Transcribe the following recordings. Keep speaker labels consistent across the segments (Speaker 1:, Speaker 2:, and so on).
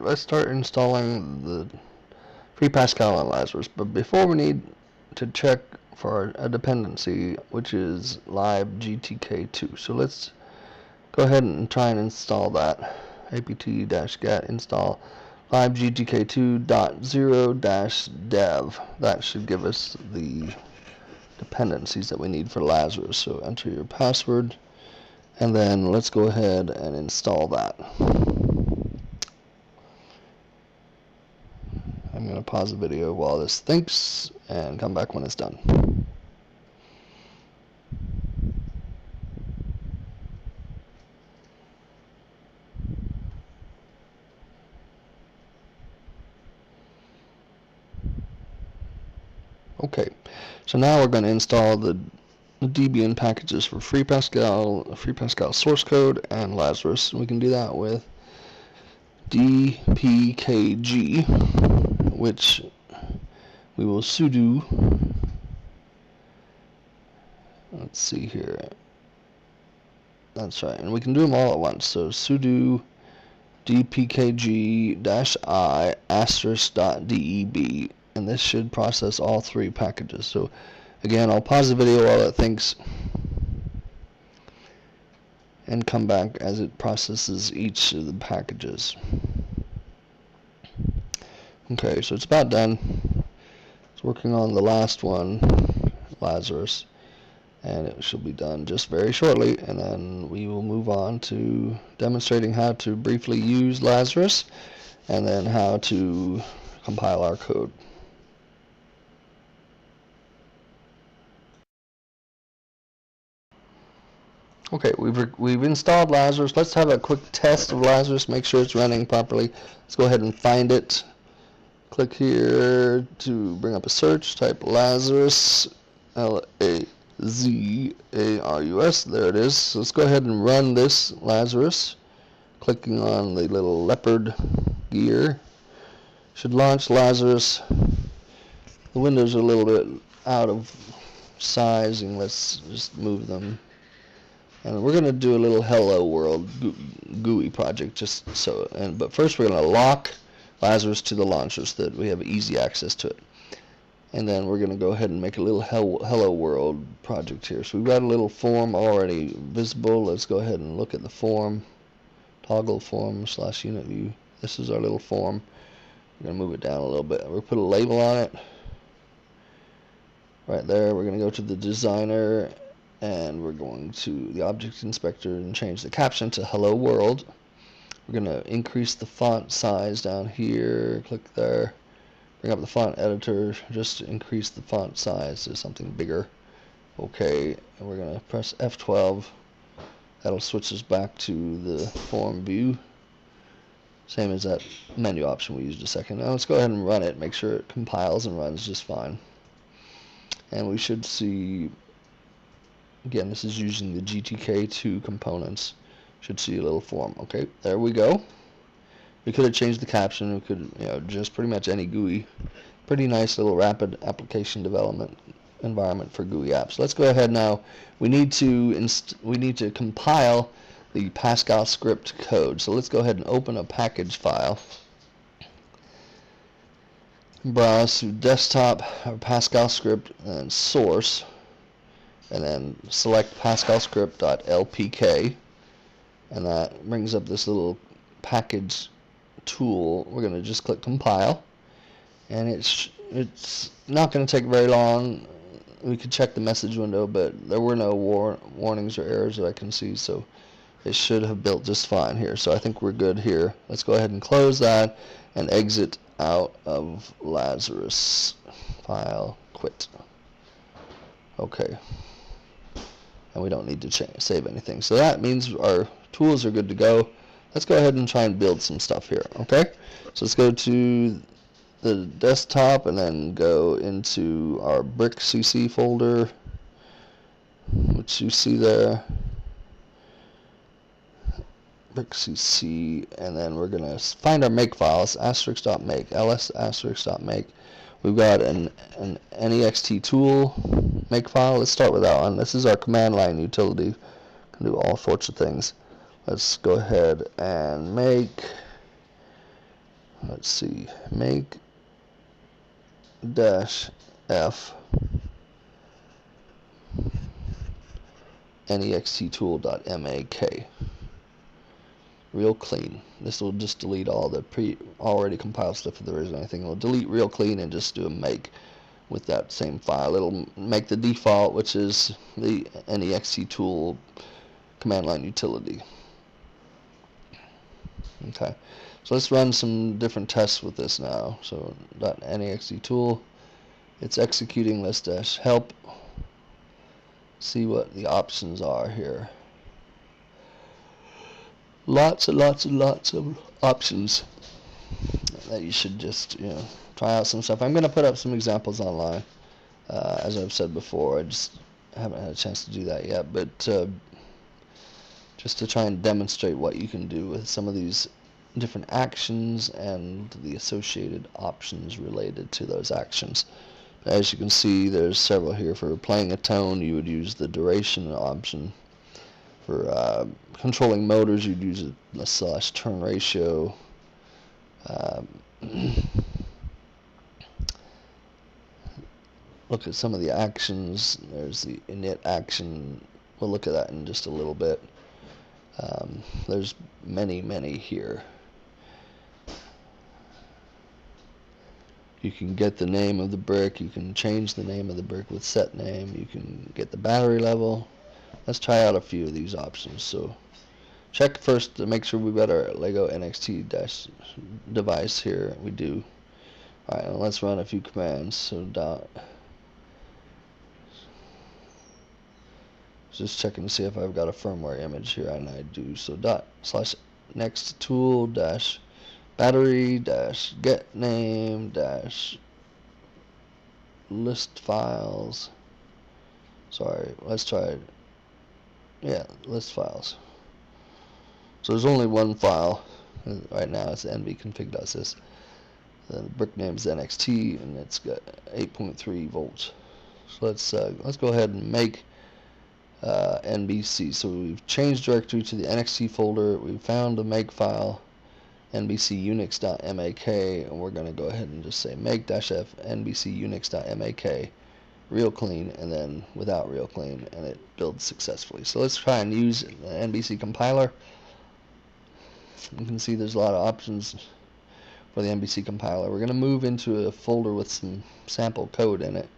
Speaker 1: let's start installing the Free Pascal and Lazarus. But before, we need to check for a dependency, which is libgtk2. So let's go ahead and try and install that. apt-get install libgtk2.0-dev. That should give us the dependencies that we need for Lazarus. So enter your password, and then let's go ahead and install that. I'm going to pause the video while this thinks and come back when it's done. Okay, so now we're going to install the Debian packages for Free Pascal source code, and Lazarus. We can do that with dpkg, which we will sudo. Let's see here. That's right, and we can do them all at once. So sudo dpkg-i *.deb, and this should process all three packages. So again, I'll pause the video while it thinks and come back as it processes each of the packages. Okay, so it's about done. It's working on the last one, Lazarus, and it should be done just very shortly, and then we will move on to demonstrating how to briefly use Lazarus and then how to compile our code. Okay, we've installed Lazarus. Let's have a quick test of Lazarus, make sure it's running properly. Let's go ahead and find it. Click here to bring up a search. Type Lazarus, L-A-Z-A-R-U-S. There it is. So let's go ahead and run this Lazarus. Clicking on the little leopard gear should launch Lazarus. The windows are a little bit out of sizing. Let's just move them. And we're going to do a little Hello World GUI project, just so. But first, we're going to lock Lazarus to the launcher so that we have easy access to it. And then we're going to go ahead and make a little Hello World project here. So we've got a little form already visible. Let's go ahead and look at the form. Toggle form / unit view. This is our little form. We're going to move it down a little bit. We'll put a label on it. Right there. We're going to go to the designer, and we're going to the object inspector and change the caption to Hello World. We're going to increase the font size down here. Click there. Bring up the font editor. Just increase the font size to something bigger. Okay, and we're going to press F12. That'll switch us back to the form view. Same as that menu option we used a second. Now let's go ahead and run it. Make sure it compiles and runs just fine. And we should see, again, this is using the GTK2 components. Should see a little form. Okay, there we go. We could have changed the caption. We could, just pretty much any GUI. Pretty nice little rapid application development environment for GUI apps. Let's go ahead now. We need to compile the Pascal script code. So let's go ahead and open a package file. Browse to desktop, or Pascal script, and source, and then select Pascal script.lpk, and that brings up this little package tool. We're going to just click compile, and it's not going to take very long. We could check the message window, but there were no warnings or errors that I can see, so it should have built just fine here. So I think we're good here. Let's go ahead and close that and exit out of Lazarus. File, quit. Okay. And we don't need to save anything. So that means our tools are good to go. Let's go ahead and try and build some stuff here. Okay. So let's go to the desktop and then go into our brick.cc folder, which you see there. brick.cc, and then we're going to find our make files, *.make, ls*.make. We've got an NEXTTool make file. Let's start with that one. This is our command line utility. Can do all sorts of things. Let's go ahead and make let's see, make dash F NEXTTool.make. Real clean. This will just delete all the already compiled stuff if there is anything. It'll delete real clean and just do a make with that same file. It'll make the default, which is the NEXTTool command line utility. Okay, so let's run some different tests with this now. So .NEXTTool, it's executing this dash help. See what the options are here. Lots and lots and lots of options that you should just, try out some stuff. I'm going to put up some examples online. As I've said before, I just haven't had a chance to do that yet, but just to try and demonstrate what you can do with some of these different actions and the associated options related to those actions. As you can see, there's several here. For playing a tone, you would use the duration option. For controlling motors, you'd use a /turn ratio. Look at some of the actions. There's the init action. We'll look at that in just a little bit. There's many here. You can get the name of the brick. You can change the name of the brick with set name. You can get the battery level. Let's try out a few of these options. So check first to make sure we've got our Lego NXT device here. We do. Alright, and let's run a few commands. So just checking to see if I've got a firmware image here, and I do. So /NextTool dash battery dash get name dash list files. Sorry, let's try it. Yeah, list files. So there's only one file right now. It's nvconfig.sys. The brick name is NXT, and it's got 8.3 volts. So let's go ahead and make NBC. So we've changed directory to the NXT folder. We found the make file, NBC Unix.mak, and we're going to go ahead and just say make-f NBC Unix.mak real clean, and then without real clean, and it builds successfully. So let's try and use the NBC compiler. You can see there's a lot of options for the NBC compiler. We're going to move into a folder with some sample code in it.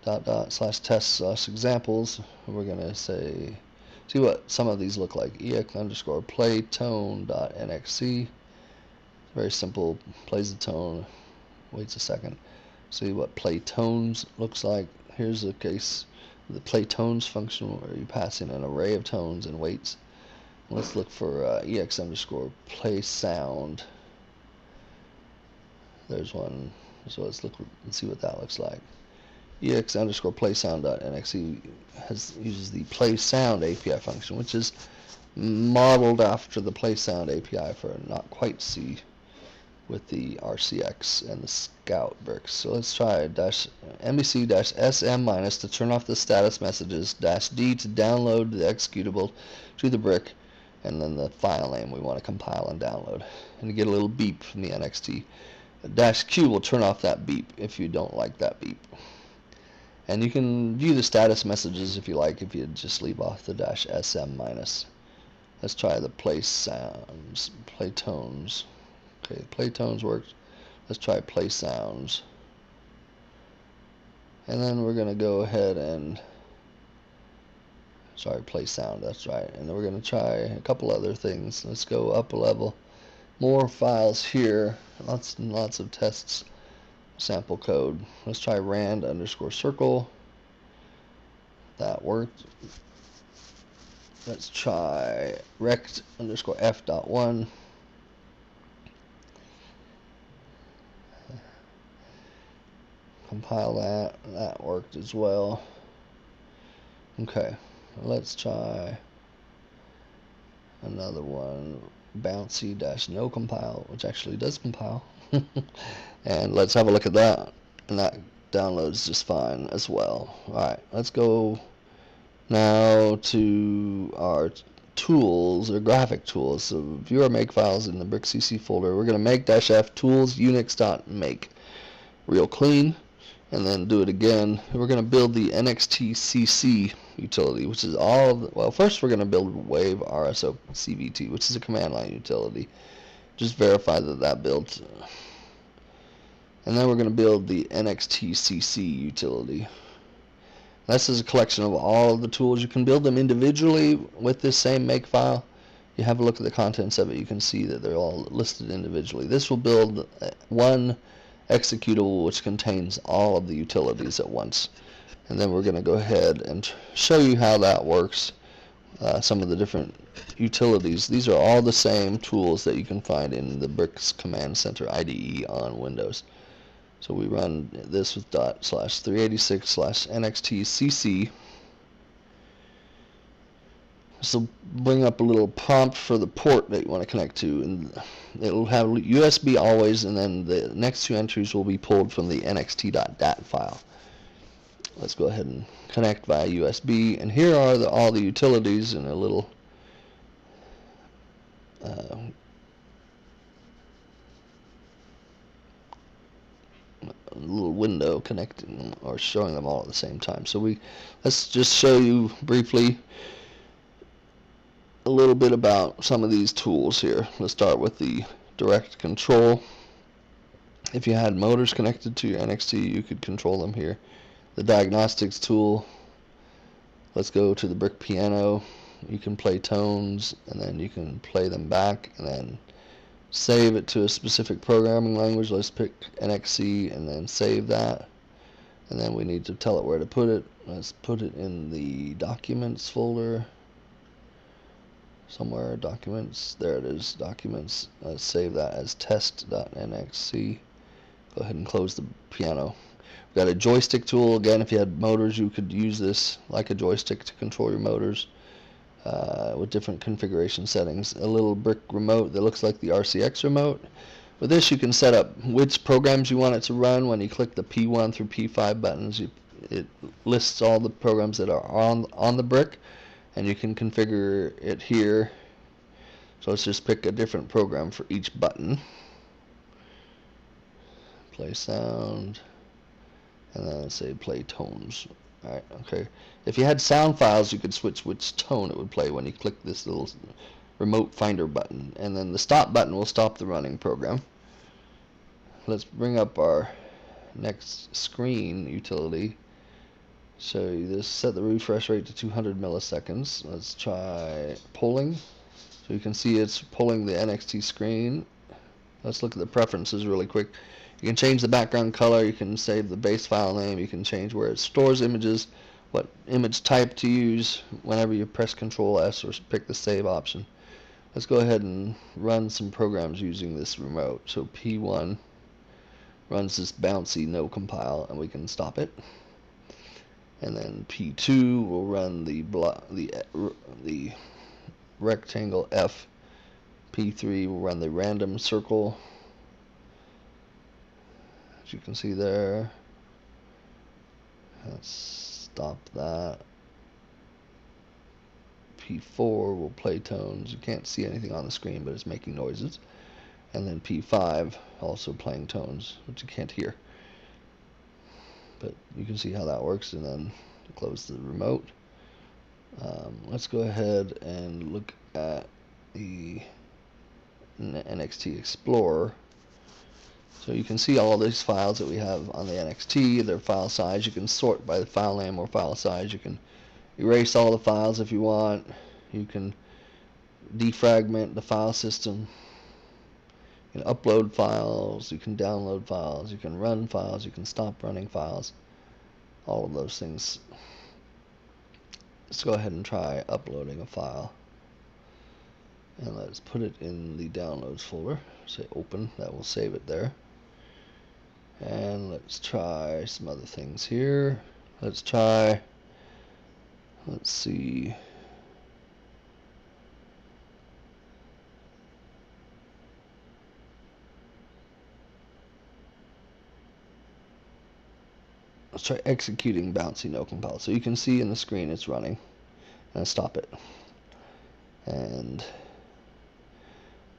Speaker 1: /test/examples. We're going to see what some of these look like. ex_playtone.nxc. Very simple. Plays the tone. Waits a second. See what play tones looks like. Here's a case of the play tones function where you pass in an array of tones and weights. Let's look for ex_play sound. There's one. So let's look and see what that looks like. ex_playsound.nxc uses the play sound API function, which is modeled after the play sound API for not quite C with the RCX and the Scout bricks. So let's try -mbc-sm- to turn off the status messages, -d to download the executable to the brick, and then the file name we want to compile and download. And you get a little beep from the NXT. -q will turn off that beep if you don't like that beep. And you can view the status messages if you like, if you just leave off the -sm-. Let's try the play sounds, play tones. Okay, play tones works. Let's try play sounds. And then we're going to go ahead and, play sound, that's right. And then we're going to try a couple other things. Let's go up a level. More files here. Lots and lots of tests. Sample code. Let's try rand_circle. That worked. Let's try rect_f.1. Compile that. That worked as well. Okay, let's try another one. Bouncy-no compile, which actually does compile. And let's have a look at that. And that downloads just fine as well. Alright, let's go now to our tools or graphic tools. So view our make files in the brick.cc folder. We're going to make-f tools unix.make. Real clean. And then do it again. We're going to build the NXTCC utility, which is all of the, well, first we're going to build wave RSO CVT, which is a command line utility. Just verify that that built. And then we're going to build the NXTCC utility. This is a collection of all of the tools. You can build them individually with this same makefile. You have a look at the contents of it, you can see that they're all listed individually. This will build one executable which contains all of the utilities at once. And then we're going to go ahead and show you how that works. Some of the different utilities. These are all the same tools that you can find in the Bricks Command Center IDE on Windows. So we run this with ./386/NXTCC. This will bring up a little prompt for the port that you want to connect to, and it will have USB always, and then the next two entries will be pulled from the nxt.dat file. Let's go ahead and connect via USB, and here are all the utilities in a little window connecting or showing them all at the same time. So let's just show you briefly a little bit about some of these tools here. Let's start with the direct control. If you had motors connected to your NXT, you could control them here. The diagnostics tool, let's go to the brick piano. You can play tones and then you can play them back and then save it to a specific programming language. Let's pick NXC and then save that, and then we need to tell it where to put it. Let's put it in the documents folder somewhere. Documents, there it is, documents. Let's save that as test.nxc. Go ahead and close the piano. We've got a joystick tool. Again, if you had motors, you could use this like a joystick to control your motors with different configuration settings. A little brick remote that looks like the RCX remote. With this, you can set up which programs you want it to run. When you click the P1 through P5 buttons, it lists all the programs that are on the brick, and you can configure it here. So let's just pick a different program for each button. Play sound, and then let's say play tones. Alright, okay. If you had sound files, you could switch which tone it would play when you click this little remote finder button, and then the stop button will stop the running program. Let's bring up our next screen utility. So this, set the refresh rate to 200 milliseconds. Let's try polling. So you can see it's pulling the NXT screen. Let's look at the preferences really quick. You can change the background color, you can save the base file name, you can change where it stores images, what image type to use whenever you press Control S or pick the save option. Let's go ahead and run some programs using this remote. So P1 runs this bouncy no compile, and we can stop it. And then P2 will run the rectangle F. P3 will run the random circle. As you can see there. Let's stop that. P4 will play tones. You can't see anything on the screen, but it's making noises. And then P5 also playing tones, which you can't hear. But you can see how that works, and then close the remote. Let's go ahead and look at the NXT Explorer. So you can see all these files that we have on the NXT, their file size. You can sort by the file name or file size. You can erase all the files if you want. You can defragment the file system. You can upload files. You can download files. You can run files. You can stop running files. All of those things. Let's go ahead and try uploading a file. And let's put it in the downloads folder. Say open. That will save it there. And let's try some other things here. Let's see. Let's try executing bouncy no compile. So you can see in the screen it's running. And stop it. And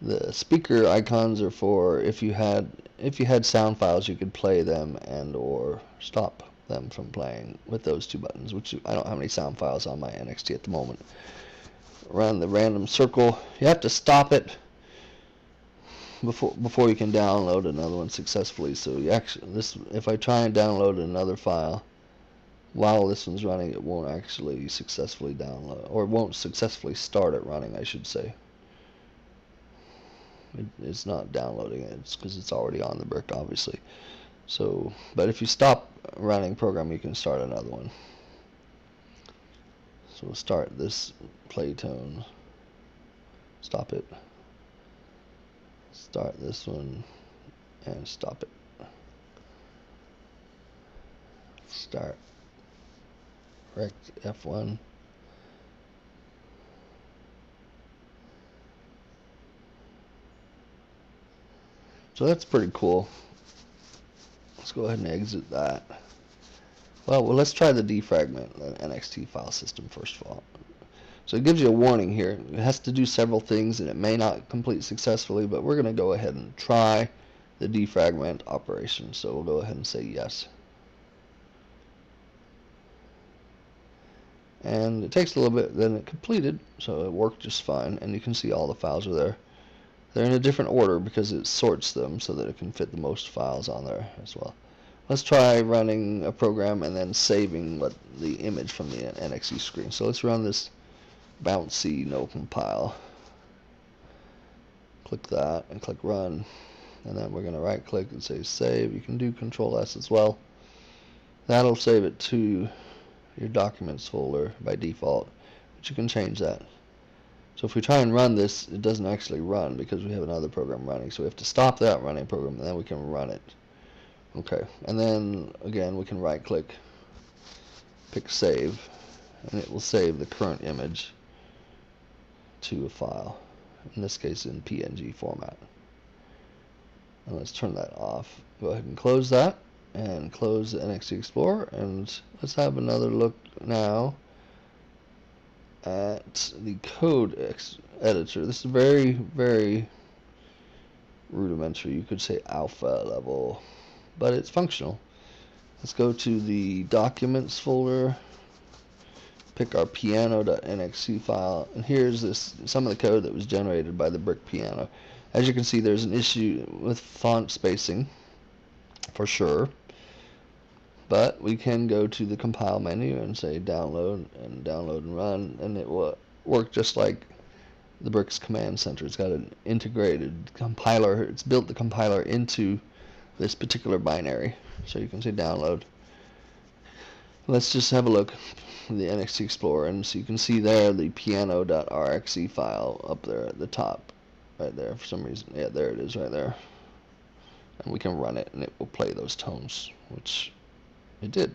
Speaker 1: the speaker icons are for if you had sound files, you could play them and or stop them from playing with those two buttons, which I don't have any sound files on my NXT at the moment. Around the random circle, you have to stop it before you can download another one successfully. So you actually, if I try and download another file while this one's running, it won't actually successfully download, or it won't successfully start it running, I should say. It's not downloading it. It's because it's already on the brick, obviously. So, but if you stop running program, you can start another one. So we'll start this playtone. Stop it. Start this one and stop it. Start. Rect F1. So that's pretty cool. Let's go ahead and exit that. Well, let's try the defragment, the NXT file system first of all. So it gives you a warning here. It has to do several things and it may not complete successfully, but we're going to go ahead and try the defragment operation. So we'll go ahead and say yes. And it takes a little bit, then it completed, so it worked just fine, and you can see all the files are there. They're in a different order because it sorts them so that it can fit the most files on there as well. Let's try running a program and then saving the image from the NXT screen. So let's run this bouncy no compile. Click that and click run, and then we're going to right click and say save. You can do Control S as well. That'll save it to your documents folder by default, but you can change that. So if we try and run this, it doesn't actually run because we have another program running. So we have to stop that running program and then we can run it. Okay, and then again we can right click, pick save, and it will save the current image to a file, in this case in PNG format. And let's turn that off. Go ahead and close that and close the NXT Explorer, and let's have another look now at the code editor. This is very, very rudimentary. You could say alpha level, but it's functional. Let's go to the documents folder, pick our piano.nxc file, and here's some of the code that was generated by the brick piano. As you can see, there's an issue with font spacing for sure, but we can go to the compile menu and say download and run, and it will work just like the Brick's command center. It's got an integrated compiler. It's built the compiler into this particular binary, so you can say download. Let's just have a look at the NXT Explorer, and so you can see there the piano.rxe file up there at the top, right there for some reason. Yeah, there it is right there. And we can run it and it will play those tones, which it did.